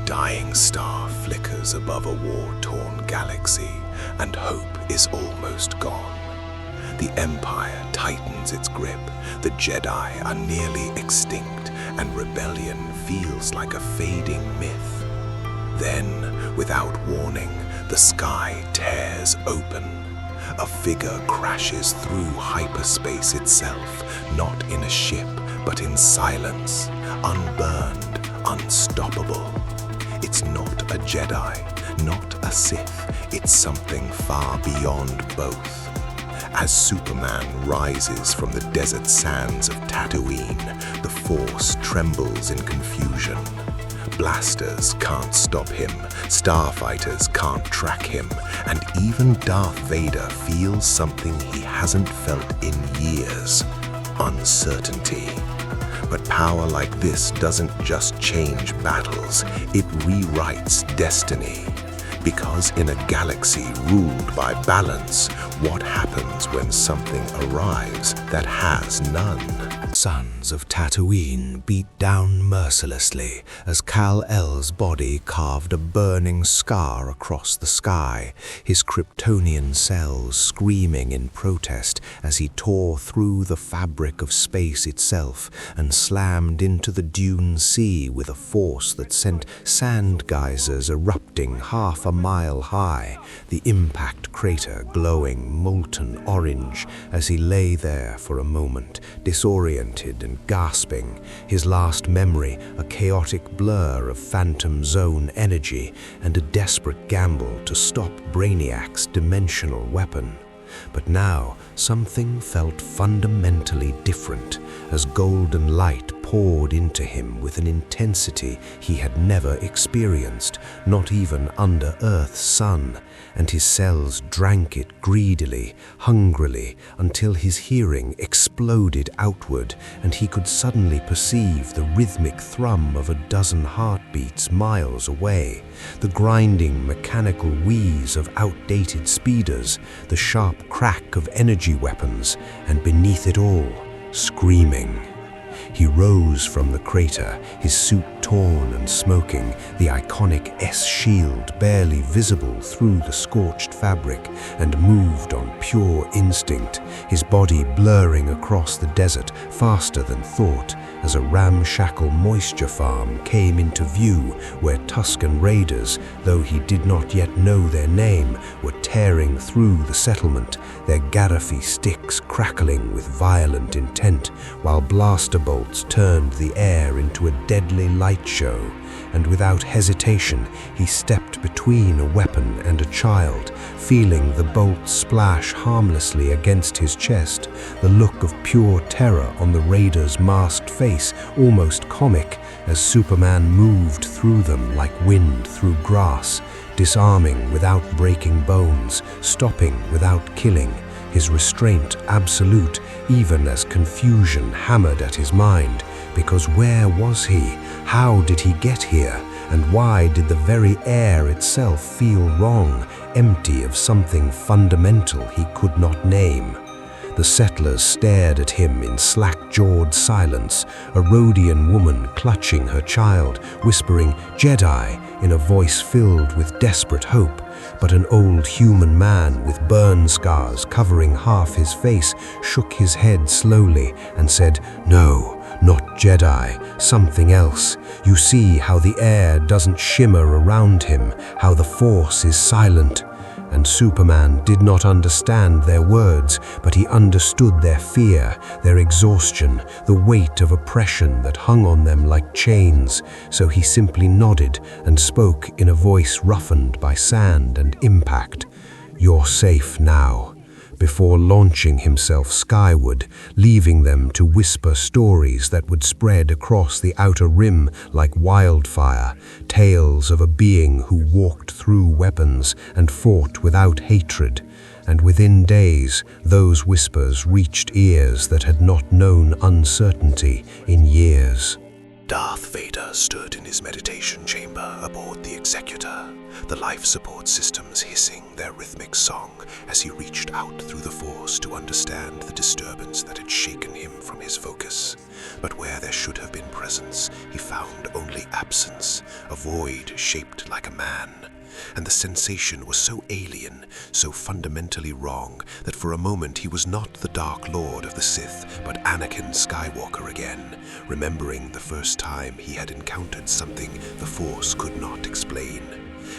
dying star flickers above a war-torn galaxy, and hope is almost gone. The Empire tightens its grip, the Jedi are nearly extinct, and rebellion feels like a fading myth. Then, without warning, the sky tears open. A figure crashes through hyperspace itself, not in a ship, but in silence, unburned, unstoppable. It's not a Jedi, not a Sith, it's something far beyond both. As Superman rises from the desert sands of Tatooine, the Force trembles in confusion. Blasters can't stop him, starfighters can't track him, and even Darth Vader feels something he hasn't felt in years: uncertainty. But power like this doesn't just change battles, it rewrites destiny. Because in a galaxy ruled by balance, what happens when something arrives that has none? Sons of Tatooine beat down mercilessly as Kal-El's body carved a burning scar across the sky, his Kryptonian cells screaming in protest as he tore through the fabric of space itself and slammed into the dune sea with a force that sent sand geysers erupting half a mile high, the impact crater glowing molten orange as he lay there for a moment, disoriented and gasping, his last memory a chaotic blur of phantom zone energy and a desperate gamble to stop Brainiac's dimensional weapon. But now something felt fundamentally different as golden light poured into him with an intensity he had never experienced, not even under Earth's sun, and his cells drank it greedily, hungrily, until his hearing exploded outward and he could suddenly perceive the rhythmic thrum of a dozen heartbeats miles away, the grinding mechanical wheeze of outdated speeders, the sharp crack of energy weapons, and beneath it all, screaming. He rose from the crater, his suit torn and smoking, the iconic S-shield barely visible through the scorched fabric, and moved on pure instinct, his body blurring across the desert faster than thought as a ramshackle moisture farm came into view where Tusken raiders, though he did not yet know their name, were tearing through the settlement, their Gadafi sticks crackling with violent intent, while blaster bolts turned the air into a deadly light show, and without hesitation he stepped between a weapon and a child, feeling the bolt splash harmlessly against his chest, the look of pure terror on the raider's masked face almost comic as Superman moved through them like wind through grass, disarming without breaking bones, stopping without killing, his restraint absolute even as confusion hammered at his mind, because where was he? How did he get here? And why did the very air itself feel wrong, empty of something fundamental he could not name? The settlers stared at him in slack-jawed silence, a Rhodian woman clutching her child, whispering "Jedi" in a voice filled with desperate hope, but an old human man with burn scars covering half his face shook his head slowly and said, "No, not Jedi, something else. You see how the air doesn't shimmer around him, how the Force is silent." And Superman did not understand their words, but he understood their fear, their exhaustion, the weight of oppression that hung on them like chains. So he simply nodded and spoke in a voice roughened by sand and impact. "You're safe now," before launching himself skyward, leaving them to whisper stories that would spread across the outer rim like wildfire, tales of a being who walked through weapons and fought without hatred. And within days, those whispers reached ears that had not known uncertainty in years. Darth Vader stood in his meditation chamber aboard the Executor, the life support systems hissing their rhythmic song as he reached out through the Force to understand the disturbance that had shaken him from his focus. But where there should have been presence, he found only absence, a void shaped like a man. And the sensation was so alien, so fundamentally wrong, that for a moment he was not the Dark Lord of the Sith, but Anakin Skywalker again, remembering the first time he had encountered something the Force could not explain.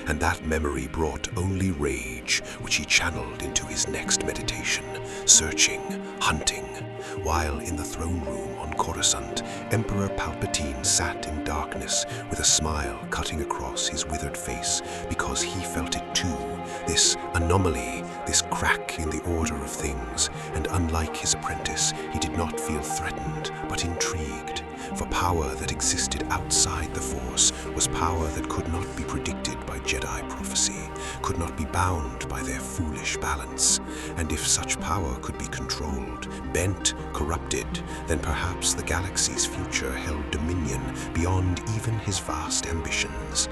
And that memory brought only rage, which he channeled into his next meditation, searching, hunting. While in the throne room on Coruscant, Emperor Palpatine sat in darkness with a smile cutting across his withered face because he felt it too, this anomaly, this crack in the order of things, and unlike his apprentice, he did not feel threatened but intrigued. For power that existed outside the Force was power that could not be predicted by Jedi prophecy, could not be bound by their foolish balance. And if such power could be controlled, bent, corrupted, then perhaps the galaxy's future held dominion beyond even his vast ambitions.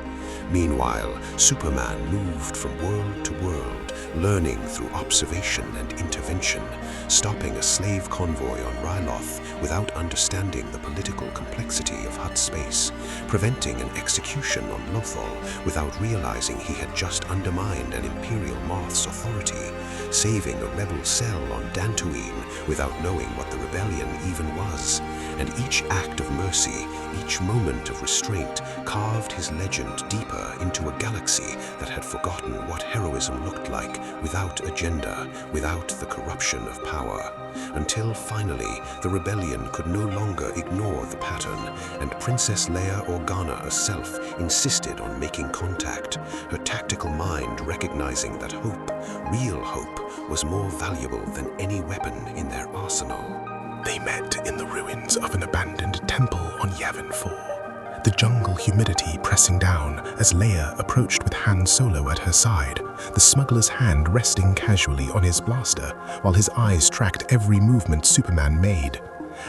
Meanwhile, Superman moved from world to world, learning through observation and intervention, stopping a slave convoy on Ryloth without understanding the political complexity of Hutt space, preventing an execution on Lothal without realizing he had just undermined an Imperial Moth's authority, saving a rebel cell on Dantooine without knowing what the rebellion even was. And each act of mercy, each moment of restraint carved his legend deeper into a galaxy that had forgotten what heroism looked like without agenda, without the corruption of power. Until finally, the rebellion could no longer ignore the pattern, and Princess Leia Organa herself insisted on making contact, her tactical mind recognizing that hope, real hope, was more valuable than any weapon in their arsenal. They met in the ruins of an abandoned temple on Yavin 4. The jungle humidity pressing down as Leia approached with Han Solo at her side, the smuggler's hand resting casually on his blaster while his eyes tracked every movement Superman made.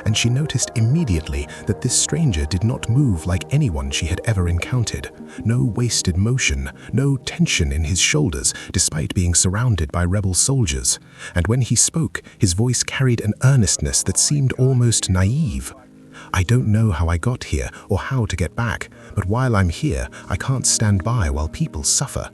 And she noticed immediately that this stranger did not move like anyone she had ever encountered. No wasted motion, no tension in his shoulders despite being surrounded by rebel soldiers. And when he spoke, his voice carried an earnestness that seemed almost naive. "I don't know how I got here or how to get back, but while I'm here, I can't stand by while people suffer."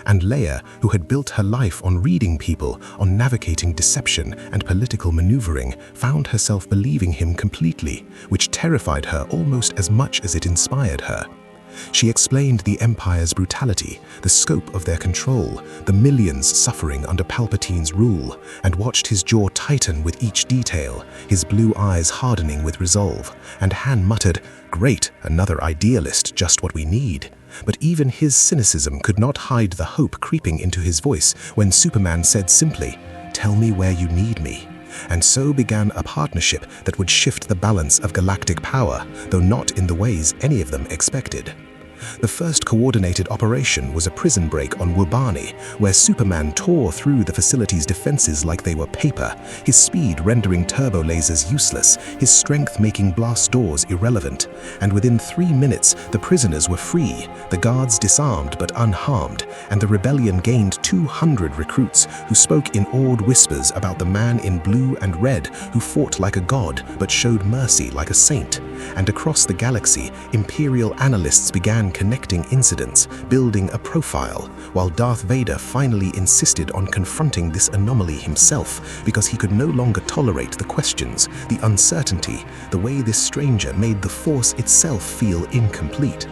And Leia, who had built her life on reading people, on navigating deception and political maneuvering, found herself believing him completely, which terrified her almost as much as it inspired her. She explained the Empire's brutality, the scope of their control, the millions suffering under Palpatine's rule, and watched his jaw tighten with each detail, his blue eyes hardening with resolve. And Han muttered, "Great, another idealist, just what we need." But even his cynicism could not hide the hope creeping into his voice when Superman said simply, "Tell me where you need me." And so began a partnership that would shift the balance of galactic power, though not in the ways any of them expected. The first coordinated operation was a prison break on Wubani, where Superman tore through the facility's defenses like they were paper, his speed rendering turbo lasers useless, his strength making blast doors irrelevant. And within 3 minutes, the prisoners were free, the guards disarmed but unharmed, and the rebellion gained 200 recruits who spoke in awed whispers about the man in blue and red who fought like a god but showed mercy like a saint. And across the galaxy, Imperial analysts began connecting incidents, building a profile, while Darth Vader finally insisted on confronting this anomaly himself because he could no longer tolerate the questions, the uncertainty, the way this stranger made the Force itself feel incomplete.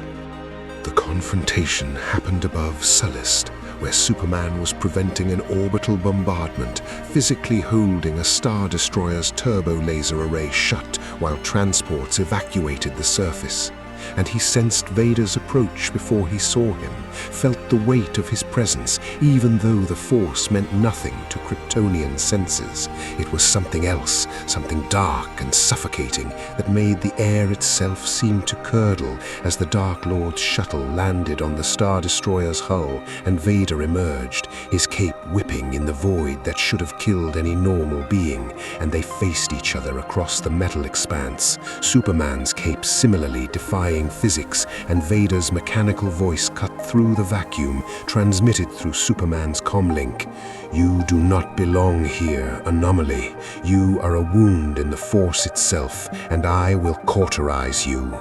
The confrontation happened above Sullust, where Superman was preventing an orbital bombardment, physically holding a Star Destroyer's turbo laser array shut while transports evacuated the surface. And he sensed Vader's approach before he saw him, felt the weight of his presence, even though the Force meant nothing to Kryptonian senses. It was something else, something dark and suffocating that made the air itself seem to curdle as the Dark Lord's shuttle landed on the Star Destroyer's hull and Vader emerged, his cape whipping in the void that should have killed any normal being, and they faced each other across the metal expanse, Superman's cape similarly defying physics, and Vader's mechanical voice cut through the vacuum, transmitted through Superman's comlink. "You do not belong here, anomaly. You are a wound in the Force itself, and I will cauterize you."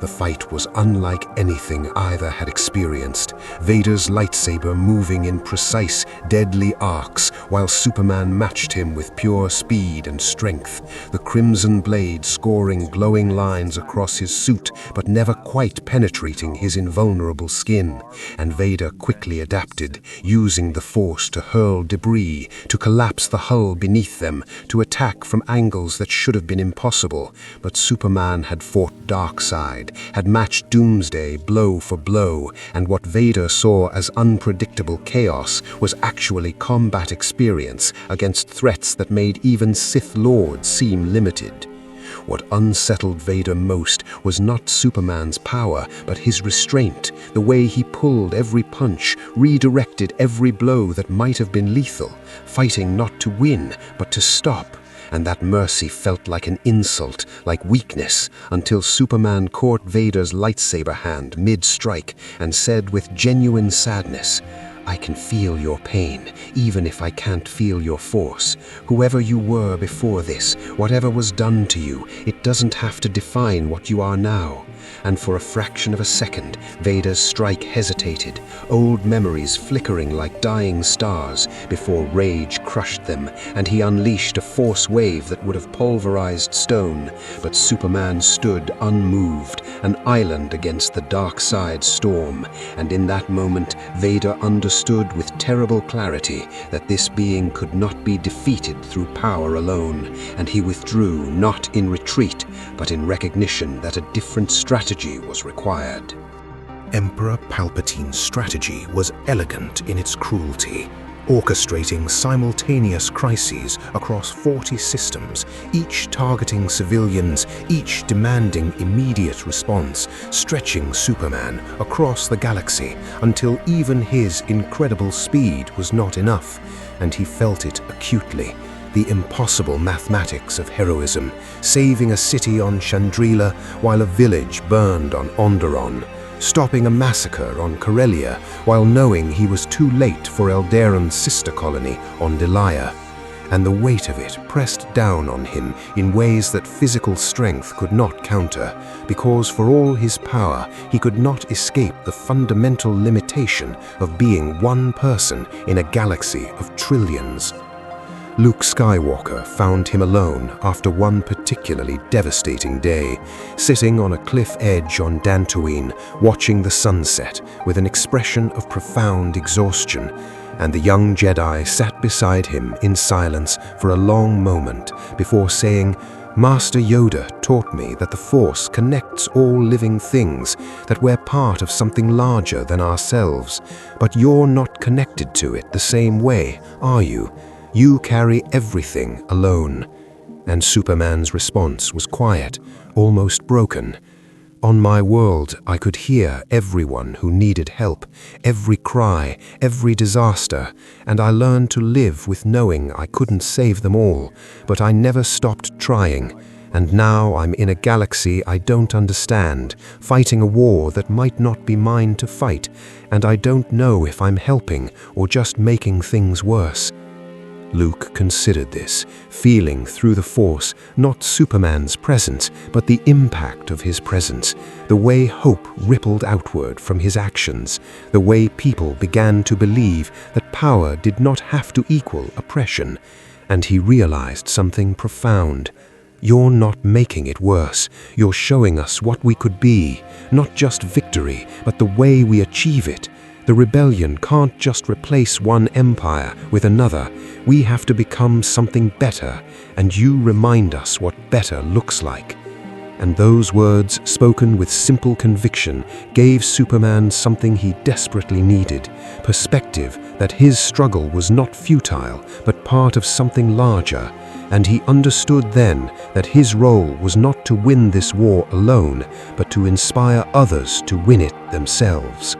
The fight was unlike anything either had experienced, Vader's lightsaber moving in precise, deadly arcs, while Superman matched him with pure speed and strength, the crimson blade scoring glowing lines across his suit, but never quite penetrating his invulnerable skin. And Vader quickly adapted, using the Force to hurl debris, to collapse the hull beneath them, to attack from angles that should have been impossible. But Superman had fought Darkseid, had matched Doomsday blow for blow, and what Vader saw as unpredictable chaos was actually combat experience against threats that made even Sith Lords seem limited. What unsettled Vader most was not Superman's power, but his restraint, the way he pulled every punch, redirected every blow that might have been lethal, fighting not to win, but to stop. And that mercy felt like an insult, like weakness, until Superman caught Vader's lightsaber hand mid-strike and said with genuine sadness, "I can feel your pain, even if I can't feel your force. Whoever you were before this, whatever was done to you, it doesn't have to define what you are now." And for a fraction of a second, Vader's strike hesitated, old memories flickering like dying stars, before rage crushed them, and he unleashed a force wave that would have pulverized stone. But Superman stood unmoved, an island against the Darkseid storm, and in that moment, Vader understood with terrible clarity that this being could not be defeated through power alone, and he withdrew not in retreat, but in recognition that a different strategy was required. Emperor Palpatine's strategy was elegant in its cruelty, orchestrating simultaneous crises across 40 systems, each targeting civilians, each demanding immediate response, stretching Superman across the galaxy until even his incredible speed was not enough, and he felt it acutely. The impossible mathematics of heroism, saving a city on Chandrila while a village burned on Endor, stopping a massacre on Corellia while knowing he was too late for Alderan's sister colony on Delia. And the weight of it pressed down on him in ways that physical strength could not counter, because for all his power, he could not escape the fundamental limitation of being one person in a galaxy of trillions. Luke Skywalker found him alone after one particularly devastating day, sitting on a cliff edge on Dantooine, watching the sunset with an expression of profound exhaustion, and the young Jedi sat beside him in silence for a long moment before saying, "Master Yoda taught me that the Force connects all living things, that we're part of something larger than ourselves, but you're not connected to it the same way, are you? You carry everything alone." And Superman's response was quiet, almost broken. "On my world, I could hear everyone who needed help, every cry, every disaster, and I learned to live with knowing I couldn't save them all, but I never stopped trying. And now I'm in a galaxy I don't understand, fighting a war that might not be mine to fight, and I don't know if I'm helping or just making things worse." Luke considered this, feeling through the Force not Superman's presence, but the impact of his presence, the way hope rippled outward from his actions, the way people began to believe that power did not have to equal oppression. And he realized something profound. You're not making it worse. You're showing us what we could be, not just victory, but the way we achieve it. The rebellion can't just replace one empire with another. We have to become something better, and you remind us what better looks like. And those words, spoken with simple conviction, gave Superman something he desperately needed: perspective that his struggle was not futile, but part of something larger. And he understood then that his role was not to win this war alone, but to inspire others to win it themselves.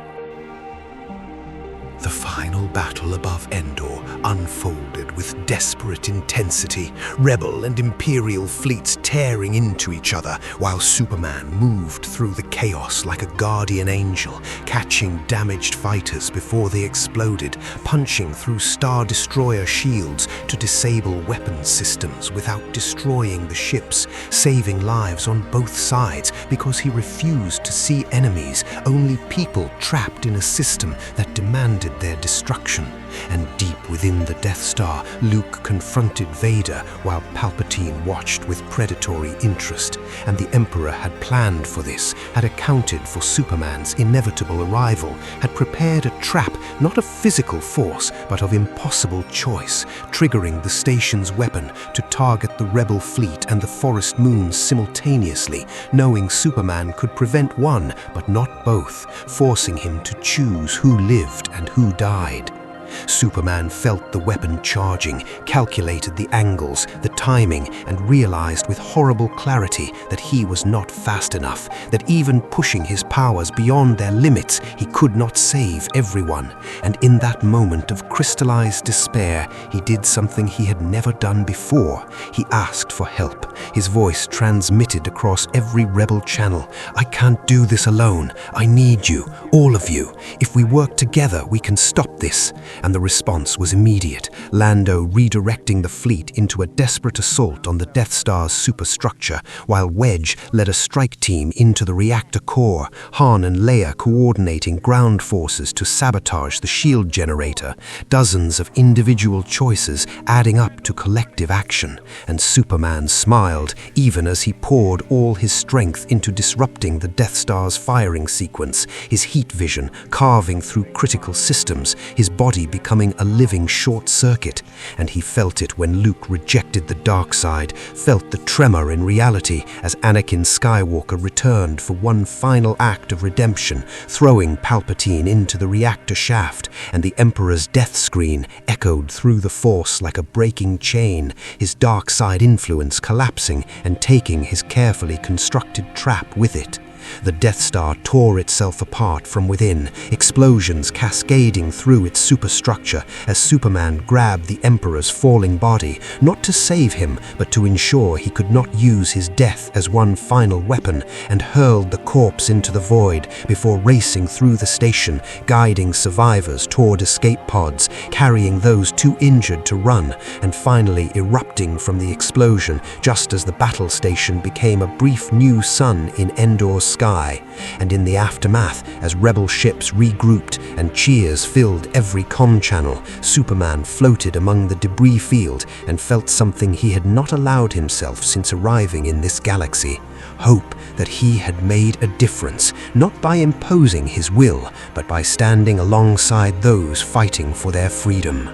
The final battle above Endor unfolded with desperate intensity, Rebel and Imperial fleets tearing into each other, while Superman moved through the chaos like a guardian angel, catching damaged fighters before they exploded, punching through Star Destroyer shields to disable weapons systems without destroying the ships, saving lives on both sides because he refused to see enemies, only people trapped in a system that demanded their destruction. And deep within the Death Star, Luke confronted Vader while Palpatine watched with predatory interest. And the Emperor had planned for this, had accounted for Superman's inevitable arrival, had prepared a trap, not of physical force, but of impossible choice, triggering the station's weapon to target the Rebel fleet and the Forest Moons simultaneously, knowing Superman could prevent one, but not both, forcing him to choose who lived and who died. Superman felt the weapon charging, calculated the angles, the timing, and realized with horrible clarity that he was not fast enough, that even pushing his powers beyond their limits, he could not save everyone. And in that moment of crystallized despair, he did something he had never done before. He asked for help. His voice transmitted across every Rebel channel. "I can't do this alone. I need you, all of you. If we work together, we can stop this." And the response was immediate, Lando redirecting the fleet into a desperate assault on the Death Star's superstructure, while Wedge led a strike team into the reactor core, Han and Leia coordinating ground forces to sabotage the shield generator, dozens of individual choices adding up to collective action. And Superman smiled, even as he poured all his strength into disrupting the Death Star's firing sequence, his heat vision carving through critical systems, his body becoming a living short circuit. And he felt it when Luke rejected the dark side, felt the tremor in reality as Anakin Skywalker returned for one final act of redemption, throwing Palpatine into the reactor shaft, and the Emperor's death screen echoed through the Force like a breaking chain, his dark side influence collapsing and taking his carefully constructed trap with it. The Death Star tore itself apart from within, explosions cascading through its superstructure as Superman grabbed the Emperor's falling body, not to save him, but to ensure he could not use his death as one final weapon, and hurled the corpse into the void before racing through the station, guiding survivors toward escape pods, carrying those too injured to run, and finally erupting from the explosion just as the battle station became a brief new sun in Endor's sky. And in the aftermath, as Rebel ships regrouped and cheers filled every comm channel, Superman floated among the debris field and felt something he had not allowed himself since arriving in this galaxy: hope that he had made a difference, not by imposing his will, but by standing alongside those fighting for their freedom.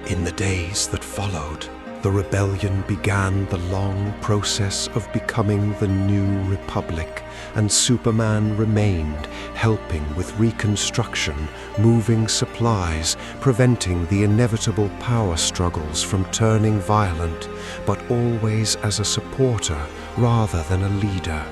In the days that followed, the rebellion began the long process of becoming the new Republic, and Superman remained, helping with reconstruction, moving supplies, preventing the inevitable power struggles from turning violent, but always as a supporter rather than a leader.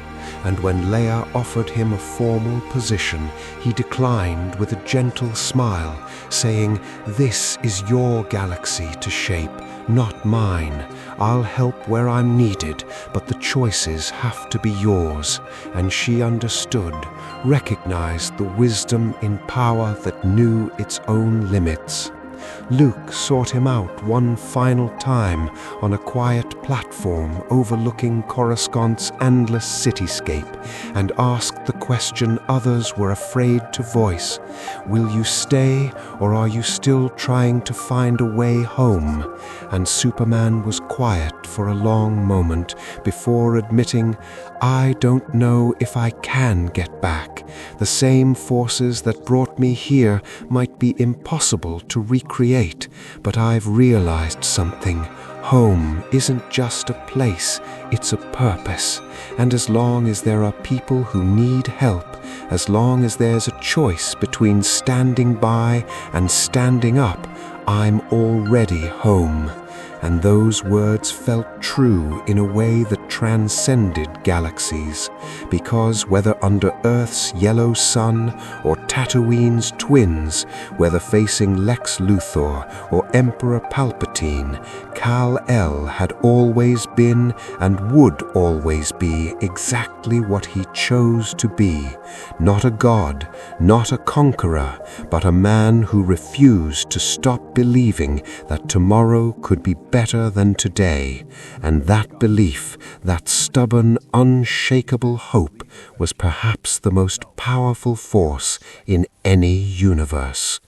And when Leia offered him a formal position, he declined with a gentle smile, saying, "This is your galaxy to shape, not mine. I'll help where I'm needed, but the choices have to be yours." And she understood, recognized the wisdom in power that knew its own limits. Luke sought him out one final time on a quiet platform overlooking Coruscant's endless cityscape and asked the question others were afraid to voice: "Will you stay, or are you still trying to find a way home?" And Superman was quiet for a long moment before admitting, "I don't know if I can get back. The same forces that brought brought me here might be impossible to recreate, but I've realized something. Home isn't just a place, it's a purpose. And as long as there are people who need help, as long as there's a choice between standing by and standing up, I'm already home. And those words felt true in a way that transcended galaxies, because whether under Earth's yellow sun or Tatooine's twins, whether facing Lex Luthor or Emperor Palpatine, Kal-El had always been and would always be exactly what he chose to be. Not a god, not a conqueror, but a man who refused to stop believing that tomorrow could be better than today. And that belief, that stubborn, unshakable hope, was perhaps the most powerful force in any universe.